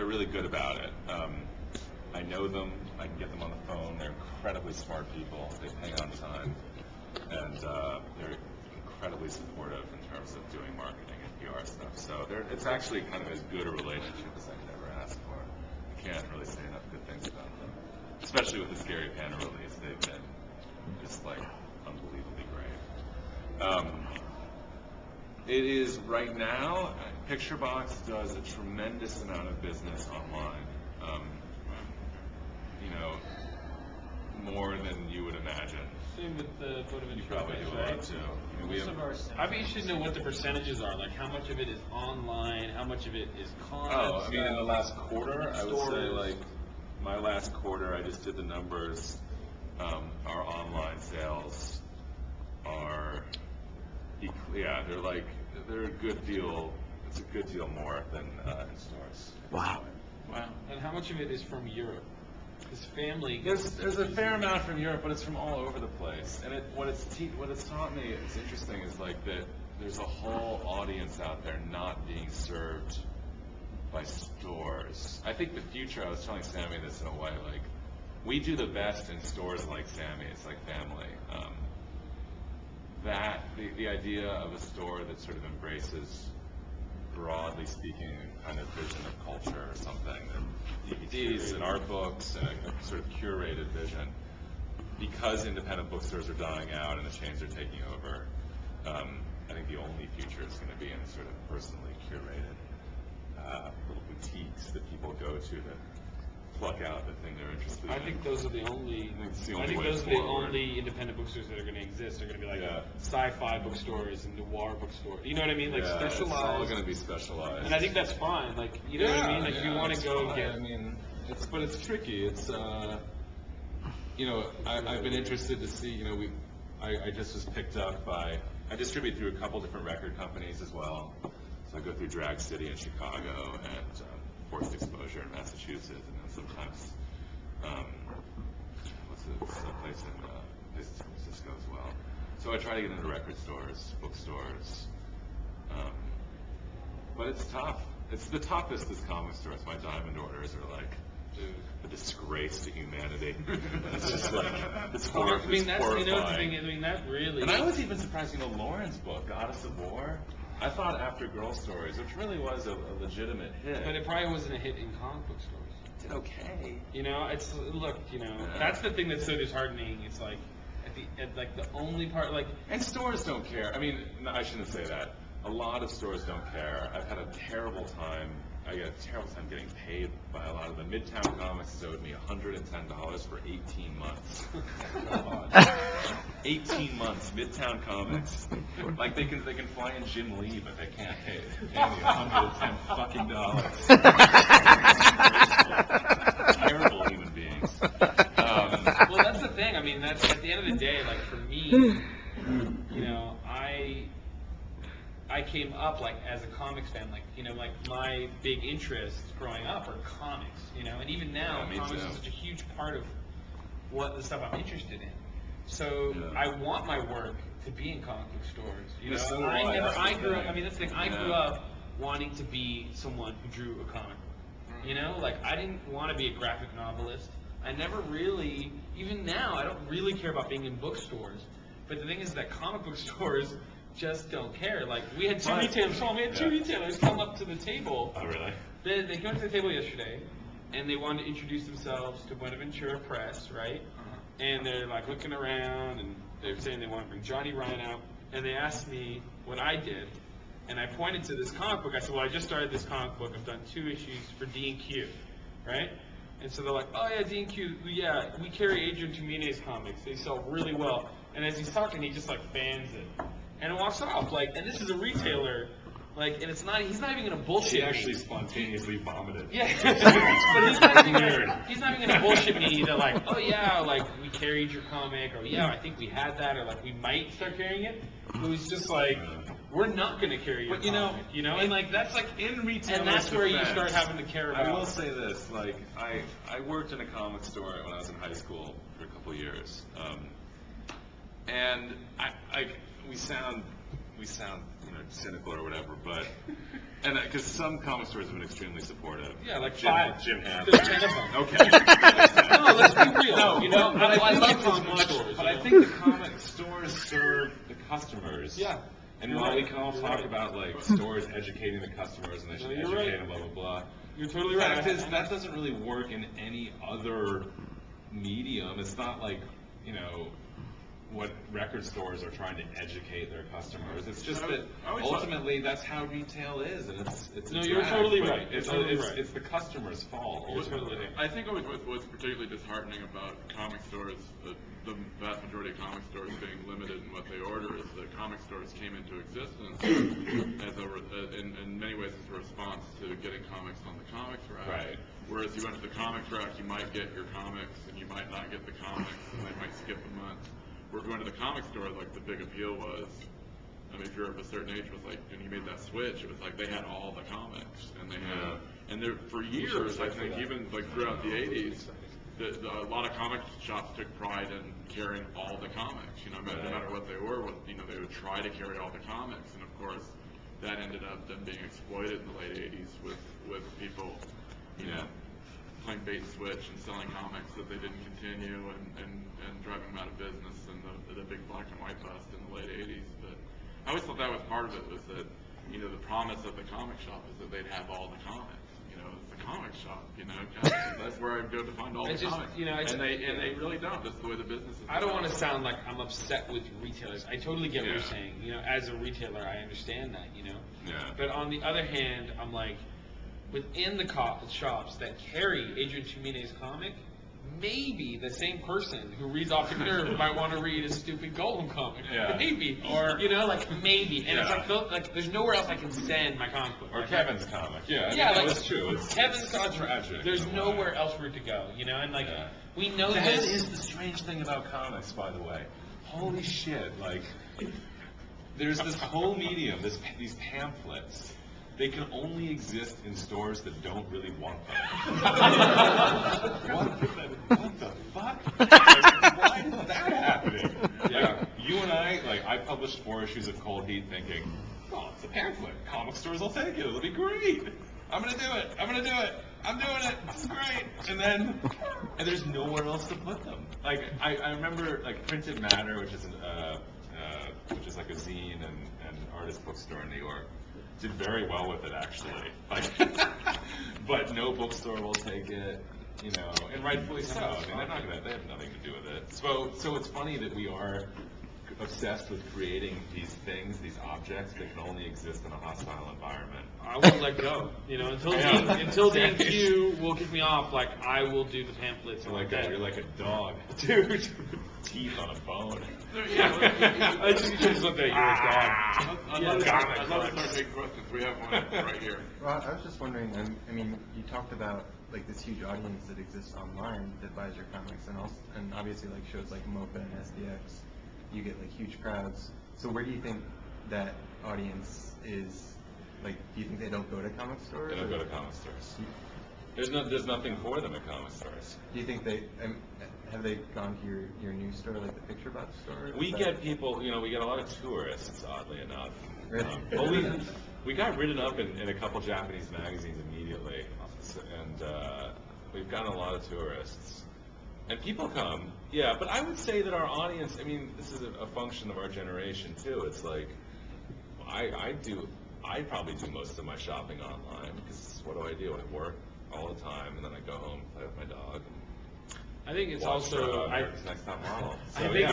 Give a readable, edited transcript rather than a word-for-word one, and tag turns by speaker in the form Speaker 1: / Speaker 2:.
Speaker 1: really good about it. I know them. I can get them on the phone. They're incredibly smart people. They pay on time, and they're incredibly supportive in terms of doing marketing and PR stuff. So it's actually kind of as good a relationship as I could ever ask for. I can't really say enough good things about them, especially with the Scary Panda release. They've been just like unbelievably great. It is right now. Picturebox does a tremendous amount of business online. More than you would imagine.
Speaker 2: Same with the photo
Speaker 1: You probably do a lot too.
Speaker 2: I mean, you should know what the percentages are. Like, how much of it is online? How much of it is comics?
Speaker 1: Oh, I mean, in the last quarter, I would say, like, my last quarter, I just did the numbers. Our online sales are, they're a good deal. It's a good deal more than in stores.
Speaker 3: Wow.
Speaker 2: Wow. And how much of it is from Europe? His family.
Speaker 1: There's a fair amount from Europe, but it's from all over the place. And what it's taught me, it's interesting, is like that there's a whole audience out there not being served by stores. I think the future, I was telling Sammy this in a way, like, we do the best in stores like Sammy. It's like family. The idea of a store that sort of embraces, broadly speaking, kind of vision of culture or something, and DVDs and art books and a sort of curated vision, because independent bookstores are dying out and the chains are taking over. I think the only future is going to be in sort of personally curated little boutiques that people go to pluck out the thing they're interested in.
Speaker 2: I think those are the only. I think those are the only independent bookstores that are going to exist. They're going to be like sci-fi bookstores and noir bookstores. You know what I mean? Like specialized.
Speaker 1: It's all going to be specialized.
Speaker 2: And I think that's fine. Like, you know what I mean? Like, if you want to go and get.
Speaker 1: I mean, it's tricky. It's I've been interested to see. I just was picked up by. I distribute through a couple different record companies as well. So I go through Drag City in Chicago and Forced Exposure in Massachusetts, and then sometimes what's the place in San Francisco as well. So I try to get into record stores, bookstores, but it's tough. It's the toughest is comic stores. My diamond orders are like a disgrace to humanity. It's just like it's horrible.
Speaker 2: I mean, that's the thing. I mean, that really.
Speaker 1: And I was even surprised. Lauren's book, Goddess of War. I thought After Girl Stories, which really was a legitimate hit.
Speaker 2: But it probably wasn't a hit in comic book stores.
Speaker 1: It did okay.
Speaker 2: That's the thing that's so disheartening. It's like, at the only part, like.
Speaker 1: And stores don't care. I mean, no, I shouldn't say that. A lot of stores don't care. I've had a terrible time. I get a terrible time getting paid by a lot of them. Midtown Comics owed me $110 for 18 months. 18 months, Midtown Comics. Like they can fly in Jim Lee, but they can't pay me $110 fucking dollars. Terrible human beings.
Speaker 2: Well, that's the thing. I mean, that's at the end of the day. Like for me, I came up like as a comics fan, like like my big interests growing up are comics, and even now comics is such a huge part of what the stuff I'm interested in. So I want my work to be in comic book stores.
Speaker 1: So
Speaker 2: I grew up. I mean, that's the thing. I grew up wanting to be someone who drew a comic. Like I didn't want to be a graphic novelist. I never really, even now, I don't really care about being in bookstores. But the thing is that comic book stores just don't care. Like we had two retailers come up to the table.
Speaker 1: Oh, really?
Speaker 2: They came to the table yesterday, and they wanted to introduce themselves to Buenaventura Press, right? And they're like looking around, and they're saying they want to bring Johnny Ryan out, and they asked me what I did, and I pointed to this comic book. I said, well, I just started this comic book. I've done 2 issues for D&Q, right? And so they're like, oh yeah, D&Q, yeah, we carry Adrian Tumine's comics. They sell really well. And as he's talking, he just like fans it. And it walks off, like, and this is a retailer, like, and it's not, he's not even gonna bullshit
Speaker 1: He actually spontaneously vomited.
Speaker 2: Yeah, but he's not even gonna bullshit me that like, oh yeah, like, we carried your comic, or yeah, I think we had that, or like, we might start carrying it. It was just like, we're not gonna carry your comic, and like, that's like,
Speaker 1: in retail,
Speaker 2: and that's where you start having to care about.
Speaker 1: I will say this, like, I worked in a comic store when I was in high school for a couple years, and we sound cynical or whatever, but And because some comic stores have been extremely supportive.
Speaker 2: Yeah, like
Speaker 1: Jim
Speaker 2: five.
Speaker 1: has.
Speaker 2: There's 10 of them.
Speaker 1: Okay.
Speaker 2: No, let's be real.
Speaker 1: No,
Speaker 2: you know,
Speaker 1: but I
Speaker 2: love
Speaker 1: think
Speaker 2: comic
Speaker 1: much,
Speaker 2: stores.
Speaker 1: but
Speaker 2: you
Speaker 1: I
Speaker 2: know?
Speaker 1: think the comic stores serve the customers.
Speaker 2: Yeah.
Speaker 1: And
Speaker 2: You're
Speaker 1: while
Speaker 2: right.
Speaker 1: we can all
Speaker 2: You're
Speaker 1: talk
Speaker 2: right.
Speaker 1: about like stores educating the customers and they should
Speaker 2: No, you're
Speaker 1: educate
Speaker 2: right.
Speaker 1: them, blah blah blah.
Speaker 2: You're totally
Speaker 1: The
Speaker 2: right.
Speaker 1: fact is that doesn't really work in any other medium. It's not like, you know, what record stores are trying to educate their customers. It's just that ultimately that's how retail is, and it's
Speaker 2: No,
Speaker 1: a
Speaker 2: you're
Speaker 1: drag,
Speaker 2: totally
Speaker 1: but
Speaker 2: right.
Speaker 1: It's
Speaker 2: Totally right.
Speaker 1: it's the customer's fault. Ultimately.
Speaker 3: I think what's particularly disheartening about comic stores, the vast majority of comic stores being limited in what they order, is that comic stores came into existence as in many ways as a response to getting comics on the comics rack.
Speaker 1: Right.
Speaker 3: Whereas you went to the comics rack, you might get your comics, and you might not get the comics, and they might skip a month. Where if you went to the comic store, like the big appeal was, I mean, if you're of a certain age, it was like, when you made that switch, it was like they had all the comics, and they had, and there for years, I think, even like throughout the '80s, a lot of comic shops took pride in carrying all the comics. You know, no matter what they were, you know, they would try to carry all the comics, and of course, that ended up then being exploited in the late '80s with people, you know, playing bait and switch and selling comics that they didn't continue and driving them out of business and the big black and white bust in the late '80s. But I always thought that was part of it, was that, you know, the promise of the comic shop is that they'd have all the comics. You know, it's the comic shop, you know, that's where I go to find all the comics.
Speaker 2: You know,
Speaker 3: and they really don't. That's the way the business is.
Speaker 2: I don't want to sound like I'm upset with retailers. I totally get what you're saying. You know, as a retailer, I understand that, you know.
Speaker 1: Yeah.
Speaker 2: But on the other hand, I'm like, within the shops that carry Adrian Chimene's comic, maybe the same person who reads Optic Nerve might want to read a stupid Golem comic.
Speaker 1: Yeah.
Speaker 2: Maybe. Or, you know, like, maybe. And it's
Speaker 1: Yeah.
Speaker 2: like, there's nowhere else I can send my comic book.
Speaker 1: Or Kevin's comic. Yeah, I mean,
Speaker 2: Yeah,
Speaker 1: that
Speaker 2: like,
Speaker 1: was true. It's
Speaker 2: Kevin's comic,
Speaker 1: tragic.
Speaker 2: there's
Speaker 1: in a
Speaker 2: nowhere
Speaker 1: way.
Speaker 2: else for it to go, you know? And, like,
Speaker 1: Yeah.
Speaker 2: we know
Speaker 1: That
Speaker 2: this.
Speaker 1: is the strange thing about comics, by the way. Holy shit, like, there's this whole medium, these pamphlets. They can only exist in stores that don't really want them. what the fuck? Why is that happening? Yeah. You and I published 4 issues of Cold Heat thinking, oh, it's a pamphlet. Comic stores will take it. It'll be great. I'm going to do it. I'm doing it. This is great. And there's nowhere else to put them. Like, I remember, like, Printed Matter, which is like a zine and artist bookstore in New York, did very well with it, actually. Like, but no bookstore will take it, you know, and rightfully so. I mean, they have nothing to do with it. So it's funny that we are obsessed with creating these things, these objects that can only exist in a hostile environment.
Speaker 2: I won't let go. You know, until DNQ will kick me off, like, I will do the pamphlets.
Speaker 1: You're like a dog, dude. Teeth on a bone.
Speaker 2: I just looked at you, you're a dog.
Speaker 3: I'd love to start taking questions. We have one right here.
Speaker 4: Well, I was just wondering, I mean, you talked about like this huge audience that exists online that buys your comics, and obviously like shows like MoPA and SDX, you get like huge crowds. So where do you think that audience is? Like, do you think they don't go to comic stores?
Speaker 1: They don't go to comic stores. There's nothing for them at comic stores.
Speaker 4: Do you think have they gone to your new store, like the Picture Box store?
Speaker 1: We get people, you know, we get a lot of tourists, oddly enough.
Speaker 4: Really?
Speaker 1: Well, we got written up in a couple Japanese magazines immediately, and we've gotten a lot of tourists. And people come, yeah, but I would say that our audience, I mean, this is a function of our generation too. It's like, I probably do most of my shopping online, because what do? I work all the time, and then I go home, play with my dog.
Speaker 2: I think it's
Speaker 1: Watch
Speaker 2: also,
Speaker 1: America's Next Top Model.
Speaker 2: I
Speaker 1: So,
Speaker 2: think